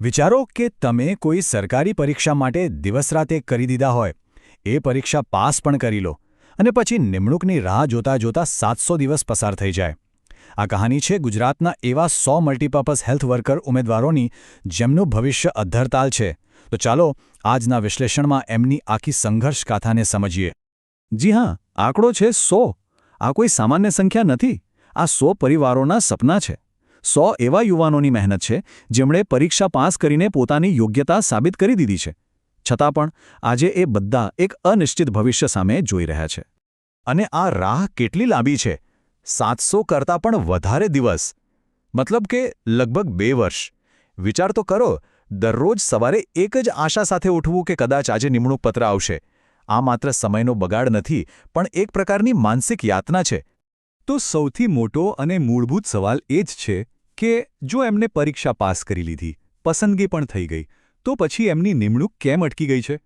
વિચારો કે તમે કોઈ સરકારી પરીક્ષા માટે દિવસ-રાત એક કરી દીધા હોય, એ પરીક્ષા પાસ પણ કરી લો અને પછી નિમણૂકની રાહ જોતા જોતા 700 દિવસ પસાર થઈ જાય. આ કહાની છે ગુજરાતના એવા 100 મલ્ટીપર્પઝ હેલ્થ વર્કર ઉમેદવારોની જેમનું ભવિષ્ય અદ્ધરતાલ છે. તો ચાલો આજના વિશ્લેષણમાં એમની આખી સંઘર્ષ ગાથાને સમજીએ. જી હા, આંકડો છે 100. આ કોઈ સામાન્ય સંખ્યા નથી. આ 100 પરિવારોના સપના છે. 100 એવા યુવાનોની મહેનત છે જેમણે પરીક્ષા પાસ કરીને પોતાની યોગ્યતા સાબિત કરી દીધી છે. છતાં પણ આજે એ બધા એક અનિશ્ચિત ભવિષ્ય સામે જોઈ રહ્યા છે. અને આ રાહ કેટલી લાંબી છે? 700 કરતાં પણ વધારે દિવસ. મતલબ કે લગભગ 2 વર્ષ. વિચાર તો કરો, દરરોજ સવારે એક જ આશા સાથે ઉઠવું કે કદાચ આજે નિમણૂક પત્ર આવશે. આ માત્ર સમયનો બગાડ નથી, પણ એક પ્રકારની માનસિક યાતના છે. તો સૌથી મોટો અને મૂળભૂત સવાલ એ જ છે કે જો એમને પરીક્ષા પાસ કરી લીધી, પસંદગી પણ થઈ ગઈ, તો પછી એમની નિમણૂક કેમ અટકી ગઈ છે?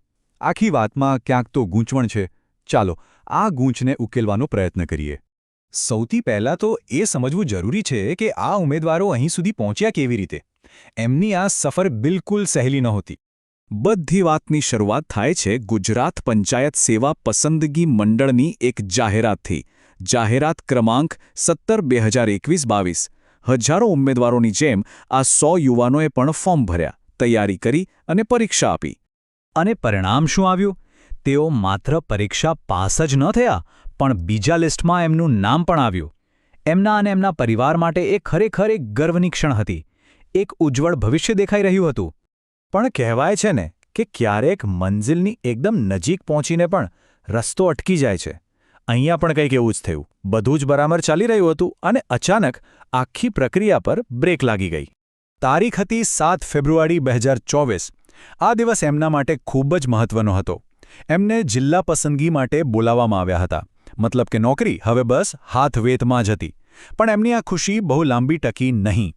આખી વાતમાં ક્યાંક તો ગૂંચવણ છે. ચાલો આ ગૂંચને ઉકેલવાનો પ્રયત્ન કરીએ. સૌથી પહેલાં તો એ સમજવું જરૂરી છે કે આ ઉમેદવારો અહીં સુધી પહોંચ્યા કેવી રીતે. એમની આ સફર બિલકુલ સહેલી નહોતી. બધી વાતની શરૂઆત થાય છે ગુજરાત પંચાયત સેવા પસંદગી મંડળની એક જાહેરાતથી. જાહેરાત ક્રમાંક 17/2021-22. હજારો ઉમેદવારોની જેમ આ 100 યુવાનોએ પણ ફોર્મ ભર્યા, તૈયારી કરી અને પરીક્ષા આપી. અને પરિણામ શું આવ્યું? તેઓ માત્ર પરીક્ષા પાસ જ ન થયા, પણ બીજા લિસ્ટમાં એમનું નામ પણ આવ્યું. એમના અને એમના પરિવાર માટે એ ખરેખર એક ગર્વની ક્ષણ હતી. એક ઉજ્જવળ ભવિષ્ય દેખાઈ રહ્યું હતું. પણ કહેવાય છે ને કે ક્યારેક મંઝિલની એકદમ નજીક પહોંચીને પણ રસ્તો અટકી જાય છે. અહીંયા પણ કંઈક એવું જ થયું. બધું જ બરાબર ચાલી રહ્યું હતું અને અચાનક આખી પ્રક્રિયા પર બ્રેક લાગી ગઈ. તારીખ હતી 7 ફેબ્રુઆરી 2024. આ દિવસ એમના માટે ખૂબ જ મહત્વનો હતો. એમને જિલ્લા પસંદગી માટે બોલાવવામાં આવ્યા હતા. મતલબ કે નોકરી હવે બસ હાથ વેતમાં જ હતી. પણ એમની આ ખુશી બહુ લાંબી ટકી નહીં.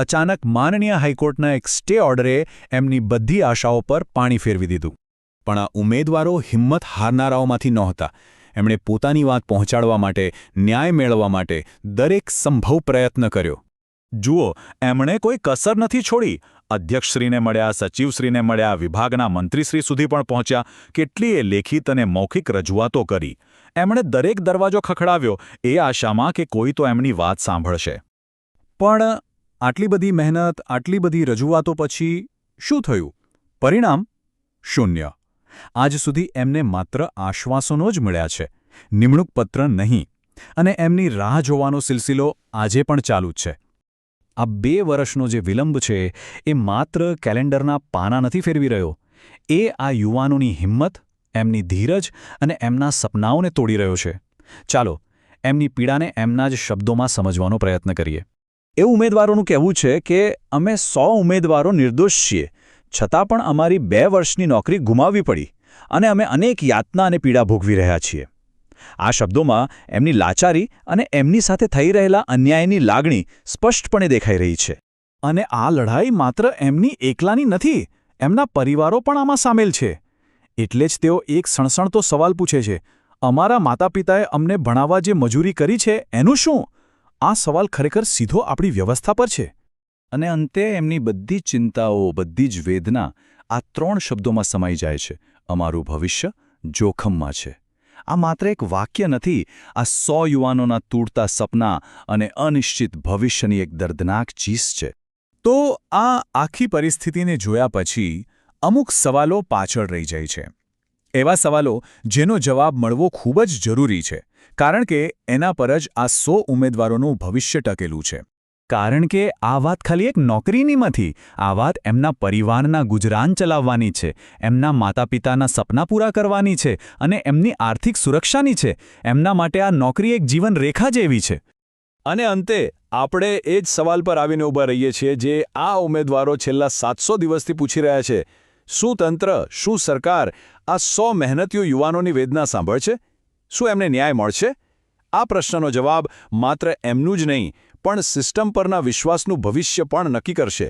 અચાનક માનનીય હાઈકોર્ટના એક સ્ટે ઓર્ડરે એમની બધી આશાઓ પર પાણી ફેરવી દીધું. પણ આ ઉમેદવારો હિંમત હારનારાઓમાંથી નહોતા. એમણે પોતાની વાત પહોંચાડવા માટે, ન્યાય મેળવવા માટે દરેક સંભવ પ્રયત્ન કર્યો. જુઓ, એમણે કોઈ કસર નથી છોડી. અધ્યક્ષશ્રીને મળ્યા, સચિવશ્રીને મળ્યા, વિભાગના મંત્રીશ્રી સુધી પણ પહોંચ્યા. કેટલીય લેખિત અને મૌખિક રજૂઆતો કરી. એમણે દરેક દરવાજો ખખડાવ્યો એ આશામાં કે કોઈ તો એમની વાત સાંભળશે. પણ આટલી બધી મહેનત, આટલી બધી રજૂઆતો પછી શું થયું? પરિણામ શૂન્ય. આજ સુધી એમને માત્ર આશ્વાસનો જ મળ્યા છે, નિમણૂક પત્ર નહીં. અને એમની રાહ જોવાનો સિલસિલો આજે પણ ચાલુ જ છે. આ 2 વર્ષનો જે વિલંબ છે એ માત્ર કેલેન્ડરના પાના નથી ફેરવી રહ્યો. એ આ યુવાનોની હિંમત, એમની ધીરજ અને એમના સપનાઓને તોડી રહ્યો છે. ચાલો એમની પીડાને એમના જ શબ્દોમાં સમજવાનો પ્રયત્ન કરીએ. એવું ઉમેદવારોનું કહેવું છે કે અમે 100 ઉમેદવારો નિર્દોષ છીએ, છતાં પણ અમારી 2 વર્ષની નોકરી ગુમાવવી પડી અને અમે અનેક યાતના અને પીડા ભોગવી રહ્યા છીએ. આ શબ્દોમાં એમની લાચારી અને એમની સાથે થઈ રહેલા અન્યાયની લાગણી સ્પષ્ટપણે દેખાઈ રહી છે. અને આ લડાઈ માત્ર એમની એકલાની નથી, એમના પરિવારો પણ આમાં સામેલ છે. એટલે જ તેઓ એક સણસણતો સવાલ પૂછે છે, અમારા માતા પિતાએ અમને ભણાવવા જે મજૂરી કરી છે એનું શું? આ સવાલ ખરેખર સીધો આપણી વ્યવસ્થા પર છે. અને અંતે એમની બધી ચિંતાઓ, બધી જ વેદના આ 3 શબ્દોમાં સમાઈ જાય છે: અમારું ભવિષ્ય જોખમમાં છે. આ માત્ર એક વાક્ય નથી, આ 100 યુવાનોના તૂટતા સપના અને અનિશ્ચિત ભવિષ્યની એક દર્દનાક ચીસ છે. તો આ આખી પરિસ્થિતિને જોયા પછી અમુક સવાલો પાછળ રહી જાય છે. એવા સવાલો જેનો જવાબ મળવો ખૂબ જ જરૂરી છે, કારણ કે એના પર જ આ 100 ઉમેદવારોનું ભવિષ્ય ટકેલું છે. કારણ કે આ વાત ખાલી એક નોકરીની નથી, આ વાત એમના પરિવારના ગુજરાન ચલાવવાની છે, એમના માતા પિતાના સપના પૂરા કરવાની છે અને એમની આર્થિક સુરક્ષાની છે. એમના માટે આ નોકરી એક જીવન રેખા જેવી છે. અને અંતે આપણે એ જ સવાલ પર આવીને ઊભા રહીએ છીએ જે આ ઉમેદવારો છેલ્લા 700 દિવસથી પૂછી રહ્યા છે. શું તંત્ર, શું સરકાર આ 100 મહેનતીય યુવાનોની વેદના સાંભળશે? શું એમને ન્યાય મળશે? આ પ્રશ્નનો જવાબ માત્ર એમનું જ નહીં, પણ સિસ્ટમ પરના વિશ્વાસનું ભવિષ્ય પણ નક્કી કરશે.